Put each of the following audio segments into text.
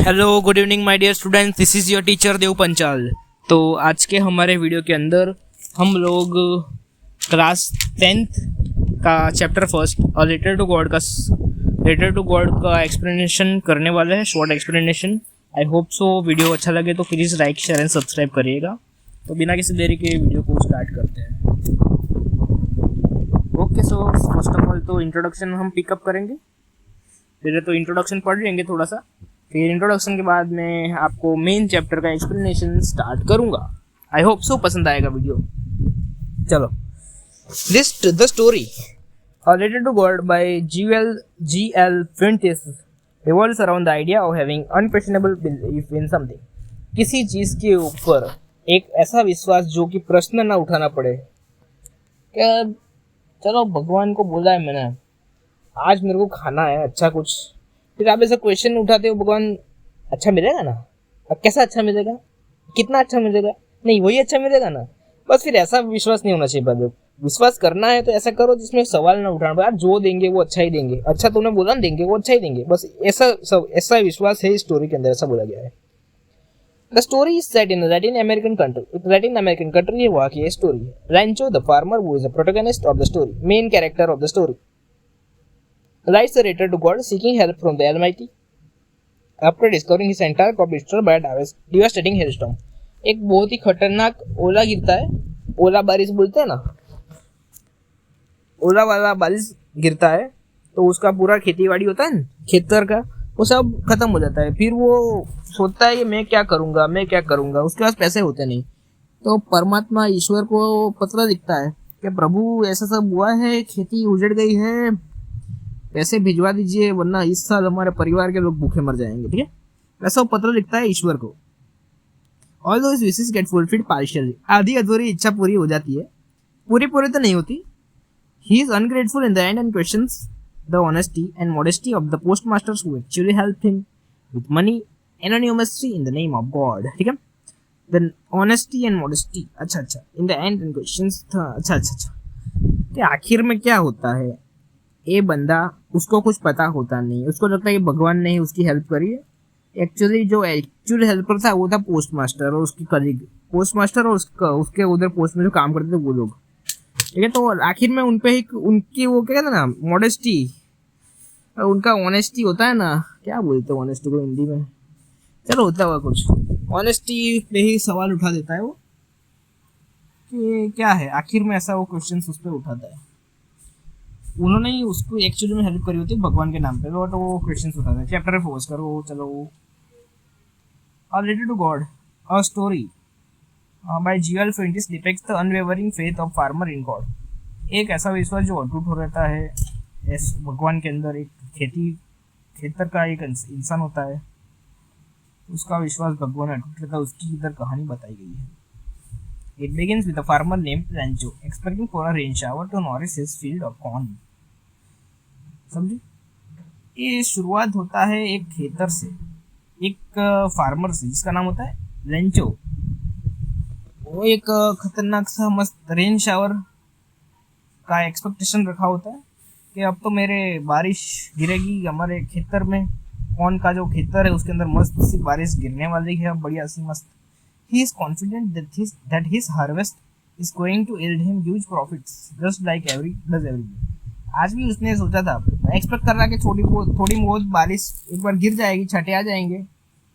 Hello good evening my dear students, this is your teacher Dev Panchal. तो आज के हमारे वीडियो के अंदर हम लोग क्लास 10th का चैप्टर फर्स्ट और लेटर टू गॉड का एक्सप्लेनेशन करने वाले हैं, शॉर्ट एक्सप्लेनेशन। आई होप सो वीडियो अच्छा लगे तो please like share and subscribe करिएगा। तो बिना किसी देरी के वीडियो को स्टार्ट करते हैं। Okay, so first of all तो इंट्रोडक्शन हम पिकअप करेंगे। पहले तो इंट्रोडक्शन पढ़ लेंगे थोड़ा सा, फिर इंट्रोडक्शन के बाद मैं आपको मेन चैप्टर का एक्सप्लेनेशन स्टार्ट करूंगा। आई होप सो पसंद आएगा वीडियो। चलो, the story letter to God by G.L. Prentice revolves around the idea of having unquestionable belief in something। किसी चीज के ऊपर एक ऐसा विश्वास जो कि प्रश्न ना उठाना पड़े। क्या चलो भगवान को बोला है मैंने, आज मेरे को खाना है अच्छा कुछ, फिर आप ऐसा क्वेश्चन उठाते हो भगवान अच्छा मिलेगा ना, अब कैसा अच्छा मिलेगा, कितना अच्छा मिलेगा, नहीं वही अच्छा मिलेगा ना। बस फिर ऐसा विश्वास नहीं होना चाहिए। बस विश्वास करना है तो ऐसा करो जिसमें सवाल ना उठाना पड़े। जो देंगे वो अच्छा ही देंगे, अच्छा तुमने बोला ना देंगे वो अच्छा ही देंगे। बस ऐसा विश्वास है इस स्टोरी के अंदर, ऐसा बोला गया है। The story is set in Latin American country. ये वहाँ की स्टोरी है। Rancho the farmer who is the protagonist of the story, main character of the story, writes a letter to God seeking help from the Almighty after discovering his entire crop destroyed by a devastating hailstorm। एक बहुत ही खतरनाक ओला गिरता है, ओला बारिश बोलते हैं ना, ओला वाला बारिश गिरता है तो उसका पूरा खेतीबाड़ी होता है ना, खेतर का, वो सब खत्म हो जाता है। फिर वो सोचता है कि मैं क्या करूंगा। उसके पास पैसे होते नहीं, तो परमात्मा ईश्वर को पत्र लिखता है कि प्रभु ऐसा सब हुआ है, खेती उजड़ गई है, पैसे भिजवा दीजिए वरना इस साल हमारे परिवार के लोग भूखे मर जाएंगे। ठीक है, वैसा वो पत्र लिखता है ईश्वर को। Although his wishes get fulfilled partially, आधी अधूरी इच्छा पूरी हो जाती है, पूरी तो नहीं होती। He is ungrateful in the end and questions the honesty and modesty of the postmasters who actually helped him with money anonymously in the name of God। ठीक है, the honesty and modesty, अच्छा in the end and questions था, अच्छा कि आखिर में क्या होता है। ये बंदा, उसको कुछ पता होता नहीं, उसको लगता है कि भगवान ने ही उसकी हेल्प करी है। एक्चुअली जो एक्चुअल हेल्पर था वो था पोस्टमास्टर और उसकी कलीग, पोस्टमास्टर और उसके उधर पोस्ट में जो काम करते थे वो लोग। ठीक है, तो आखिर में उन पे ही उनकी वो क्या कहते हैं ना, मॉडेस्टी, उनका ऑनेस्टी होता है ना, क्या बोलते हैं ऑनेस्टी को हिंदी में, चलो होता हुआ कुछ, ऑनेस्टी पे ही सवाल उठा देता है वो कि क्या है आखिर में, ऐसा वो क्वेश्चन उस पर उठाता है। उन्होंने ही उसको एक्चुअली में हेल्प करी होती है भगवान के नाम पे, तो वो क्वेश्चंस उठाते हैं। चैप्टर फोकस करो, चलो। A Letter to God, a story by G.L. Prentice depicts the unwavering faith of farmer in God। एक ऐसा विश्वास जो अटूट हो रहता है इस भगवान के अंदर। एक खेतर का एक इंसान होता है, उसका विश्वास भगवान अटूट रहता है, उसकी इधर कहानी बताई गई है। It begins with a farmer named Rancho expecting for a rain shower to nourish his field of corn। समझे, ये शुरुआत होता है एक खेतर से, एक फार्मर से जिसका नाम होता है रेंचो। वो एक खतरनाक सा मस्त रेन शावर का एक्सपेक्टेशन रखा होता है कि अब तो मेरे बारिश गिरेगी हमारे खेतर में, कौन का जो खेतर है उसके अंदर मस्त सी बारिश गिरने वाली है, बढ़िया सी मस्त। He is confident that his harvest is going to yield him huge profits, just like every year। आज भी उसने सोचा था, एक्सपेक्ट कर रहा कि थोड़ी बहुत बारिश एक बार गिर जाएगी, छठे आ जाएंगे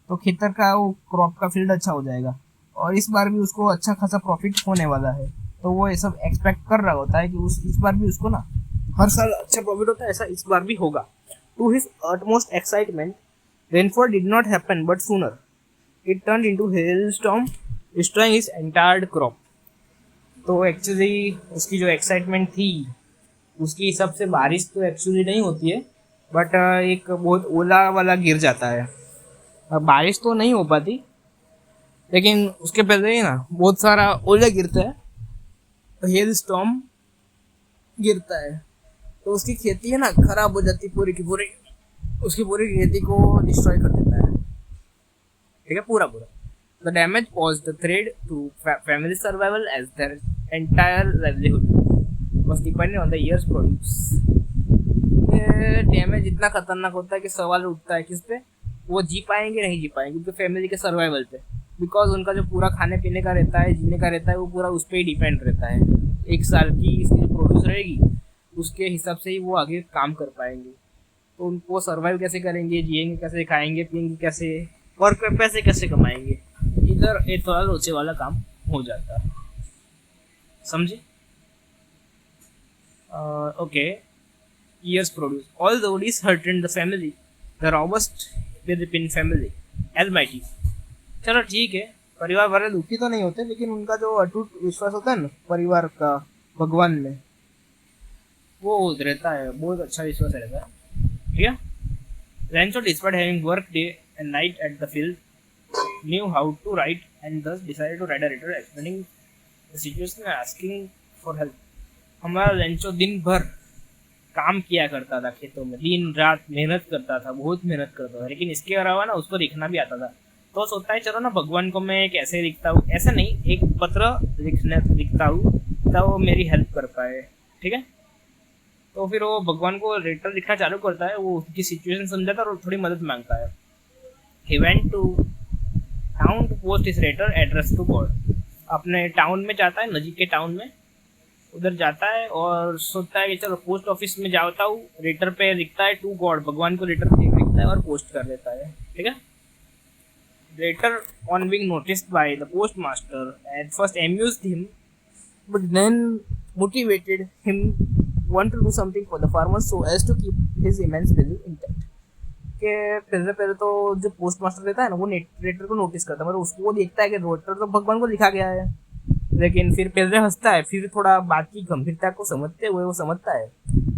तो खेतर का वो क्रॉप का फील्ड अच्छा हो जाएगा, और इस बार भी उसको अच्छा खासा प्रॉफिट होने वाला है। तो वो ये सब एक्सपेक्ट कर रहा होता है कि इस बार भी उसको ना हर साल अच्छा प्रॉफिट होता है, ऐसा इस बार भी होगा। To his utmost excitement, rainfall did not happen, but sooner it turned into hailstorm, destroying his entire crop। तो एक्चुअली उसकी जो एक्साइटमेंट थी, उसकी हिसाब से बारिश तो एक्चुअली नहीं होती है, बट एक बहुत ओला वाला गिर जाता है। बारिश तो नहीं हो पाती, लेकिन उसके पहले ही ना बहुत सारा ओला गिरता है, हेल स्टॉर्म गिरता है, तो उसकी खेती है ना खराब हो जाती पूरी की पूरी, उसकी पूरी खेती को डिस्ट्रॉय कर देता है। ठीक है, पूरा। The damage caused the threat to family survival as their entire livelihood was dependent on the year's produce। Damage इतना खतरनाक होता है कि सवाल उठता है किस पे, वो जी पाएंगे नहीं जी पाएंगे क्योंकि फैमिली के सर्वाइवल पे, बिकॉज उनका जो पूरा खाने पीने का रहता है, जीने का रहता है, वो पूरा उस पर ही डिपेंड रहता है। एक साल की इसकी जो प्रोड्यूस रहेगी उसके हिसाब से ही वो आगे काम कर पाएंगे। तो उनको सर्वाइव कैसे करेंगे, जिएंगे कैसे, खाएंगे पिएंगे कैसे, और पैसे कैसे कमाएंगे, इधर एक थोड़ा लोचे वाला काम हो जाता है। समझे? Okay. Years produce. Although this hurted the family, the robust Philippine family, almighty. चलो ठीक है, परिवार वाले दुखी तो नहीं होते, लेकिन उनका जो अटूट विश्वास होता है ना परिवार का भगवान में, वो रहता है, बहुत अच्छा विश्वास रहता है। ठीक है। Rancho, despite having worked day and night at the field, knew how to write and thus decided to write a letter explaining the situation and asking for help. हमारा रेंचो दिन भर काम किया करता था खेतों में, दिन रात मेहनत करता था, बहुत मेहनत करता था, लेकिन इसके अलावा ना उसको लिखना भी आता था। तो सोचता है चलो ना भगवान को मैं एक ऐसे लिखता हूँ, ऐसा नहीं, एक पत्र लिखता हूँ तो वो मेरी हेल्प कर पाए। ठीक है। तो फिर वो भगवान को लेटर लिखना चालू करता है, वो उसकी सिचुएशन समझाता है और थोड़ी मदद मांगता है। He went to town to post his letter address to God. अपने टाउन में जाता है, नजीक के टाउन में उधर जाता है और सोचता है कि चलो पोस्ट ऑफिस में जाता हूँ, लेटर पे लिखता है टू गॉड, भगवान को लेटर लिखता है और पोस्ट कर देता है। ठीक है। Later on being noticed by the post master at first amused him, but then motivated him want to do something for the farmers so as to keep his immense bill intact. के पहले तो जो post master रहता है ना, वो letter को notice करता है, मतलब उसको वो देखता है कि लेटर तो भगवान को लिखा गया है, लेकिन फिर पहले हंसता है, फिर थोड़ा बात की गंभीरता को समझते हुए वो समझता है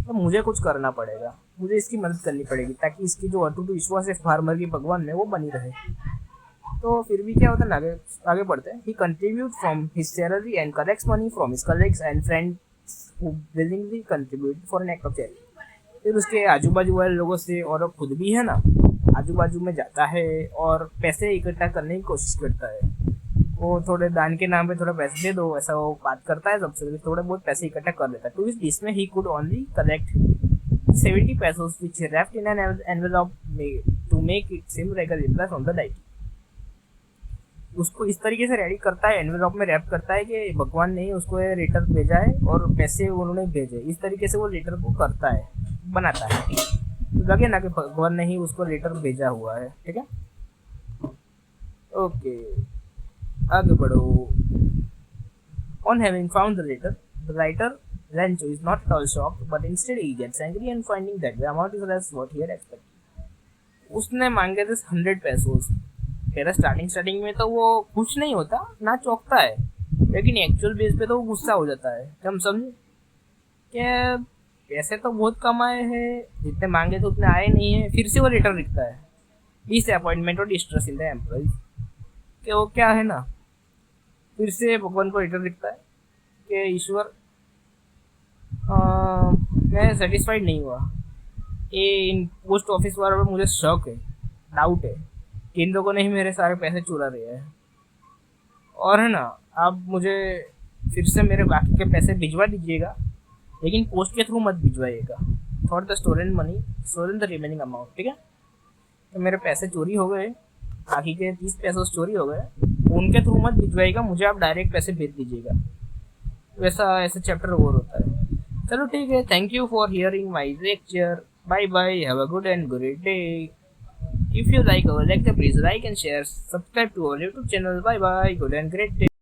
तो मुझे कुछ करना पड़ेगा, मुझे इसकी मदद करनी पड़ेगी ताकि इसकी जो अटूट विश्वास है फार्मर की भगवान में वो बनी रहे। तो फिर भी क्या होता है ना, आगे बढ़ते हैं। He contribute from his salary and collects money from his colleagues and friends who willingly contribute for an act of charity. फिर उसके आजू बाजू वाले लोगों से और खुद भी है ना आजू बाजू में जाता है और पैसे इकट्ठा करने की कोशिश करता है। वो थोड़े दान के नाम पे थोड़ा पैसे दे दो, ऐसा वो बात करता है सबसे, थोड़े बहुत पैसे इकट्ठा कर लेता है। तो इसमें he could only collect 70 pesos which he wrapped in an envelope to make it seem like a reply from the deity. उसको इस तरीके से रेडी करता है, एनवेलॉप में रैप करता है कि भगवान ने उसको ये लेटर भेजा है और पैसे उन्होंने भेजे, इस तरीके से वो लेटर को करता है, बनाता है। तो लगे ना कि भगवान ने ही उसको लेटर भेजा हुआ है। ठीक है। ओके, आगे बढ़ो। On having found the letter, the writer Rancho is not at all shocked, but instead he gets angry and finding that the amount is less what he had expected. उसने मांगे थे 100 pesos। पहले starting में तो वो खुश नहीं होता, ना चौंकता है, लेकिन एक्चुअल बेस पे तो वो गुस्सा हो जाता है। हम समझे कि पैसे तो बहुत कम आए हैं, जितने मांगे थे उतने आए नहीं है। फिर से वो लेटर लिखता है, डिसअपॉइंटमेंट और डिस्ट्रेस इन द एम्प्लॉइज, कि वो क्या है ना, फिर से भगवान को लेटर लिखता है कि ईश्वर मैं सेटिस्फाइड नहीं हुआ, ये इन पोस्ट ऑफिस वालों पर मुझे शक है, डाउट है कि इन लोगों ने ही मेरे सारे पैसे चुरा लिए हैं, और है ना आप मुझे फिर से मेरे बाकी के पैसे भिजवा दीजिएगा, लेकिन पोस्ट के थ्रू मत भिजवाइएगा। For the stolen money stolen the remaining amount. ठीक है। तो मेरे पैसे चोरी हो गए, बाकी के 30 पैसे चोरी हो गए, उनके थ्रू मत भिजवाइएगा, मुझे आप डायरेक्ट पैसे भेज दीजिएगा। वैसा ऐसा चैप्टर और होता है। चलो ठीक है, thank you for hearing my lecture, bye bye, have a good and great day. If you like our lecture, please like and share, subscribe to our YouTube channel. Bye bye, good and great day.